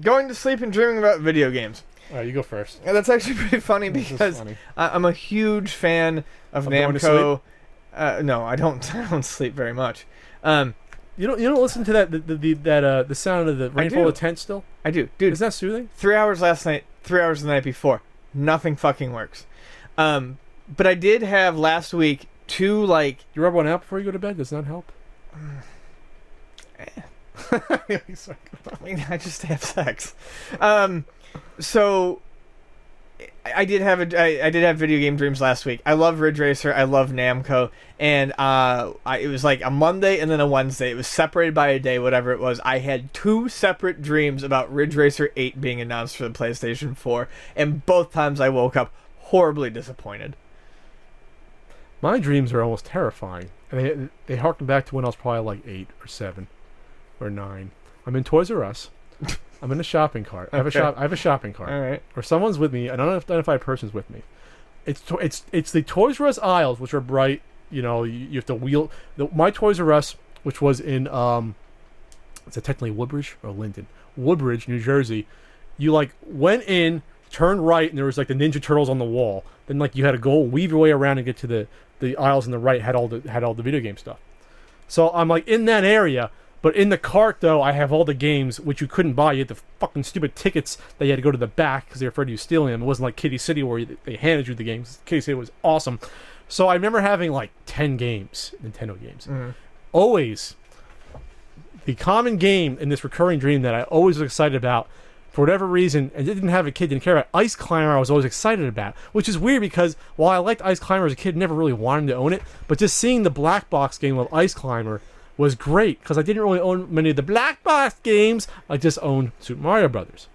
going to sleep and dreaming about video games. All right, you go first. And that's actually pretty funny This is because funny. I'm a huge fan of Going to Namco. No, I don't. I don't sleep very much. You don't listen to that the sound of the rainfall do. of tent still? I do, dude. Isn't that soothing? 3 hours last night. 3 hours the night before. Nothing fucking works. But I did have last week two like. You rub one out before you go to bed. Does that help? I mean, I just have sex. So I did have video game dreams last week. I love Ridge Racer. I love Namco, and it was like a Monday and then a Wednesday. It was separated by a day, whatever it was. I had two separate dreams about Ridge Racer 8 being announced for the PlayStation 4, and both times I woke up horribly disappointed. My dreams are almost terrifying. And they harken back to when I was probably like 8 or 7 or 9. I'm in Toys R Us. I'm in a shopping cart. I have a shopping cart. All right. Or someone's with me. An unidentified person's with me. It's the Toys R Us aisles, which are bright. You know, you have to wheel. My Toys R Us, which was in is it technically Woodbridge or Linden? Woodbridge, New Jersey. You like went in, turned right, and there was like the Ninja Turtles on the wall. Then like you had to go weave your way around and get to the aisles on the right. Had all the video game stuff. So I'm like in that area. But in the cart, though, I have all the games, which you couldn't buy. You had the fucking stupid tickets that you had to go to the back because they were afraid of you stealing them. It wasn't like Kitty City where they handed you the games. Kitty City was awesome. So I remember having like 10 games, Nintendo games. Mm-hmm. Always, the common game in this recurring dream that I always was excited about, for whatever reason, and didn't have a kid, didn't care about, Ice Climber I was always excited about. Which is weird because while I liked Ice Climber as a kid, never really wanted to own it. But just seeing the black box game of Ice Climber was great because I didn't really own many of the black box games. I just owned Super Mario Brothers.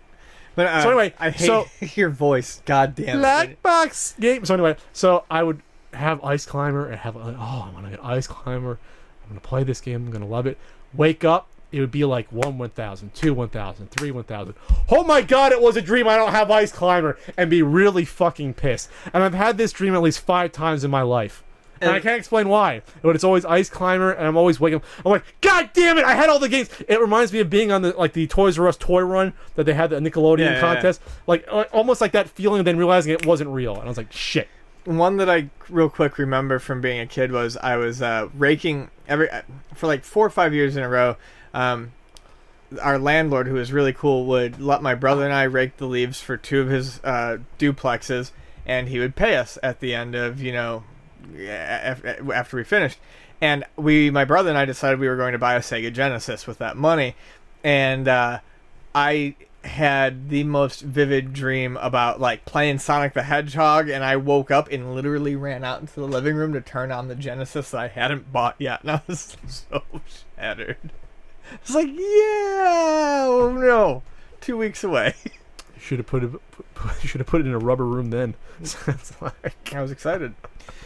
But so anyway, I hate your voice. God damn it. Black box game. So anyway, so I would have Ice Climber and have I want to get Ice Climber. I'm gonna play this game. I'm gonna love it. Wake up. It would be like 1 1000, 2 1000, 3 1000. Oh my god, it was a dream. I don't have Ice Climber, and be really fucking pissed. And I've had this dream at least 5 times in my life. And I can't explain why, but it's always Ice Climber, and I'm always waking up. I'm like, God damn it! I had all the games. It reminds me of being on the Toys R Us toy run that they had the Nickelodeon contest, Like almost like that feeling, and then realizing it wasn't real. And I was like, shit. One that I real quick remember from being a kid was I was raking for like 4 or 5 years in a row. Our landlord, who was really cool, would let my brother and I rake the leaves for 2 of his duplexes, and he would pay us at the end of after we finished. And my brother and I decided we were going to buy a Sega Genesis with that money, and I had the most vivid dream about like playing Sonic the Hedgehog, and I woke up and literally ran out into the living room to turn on the Genesis that I hadn't bought yet, and I was so shattered. It's like, yeah, oh no, 2 weeks away. You should have put it in a rubber room then. Sounds like I was excited.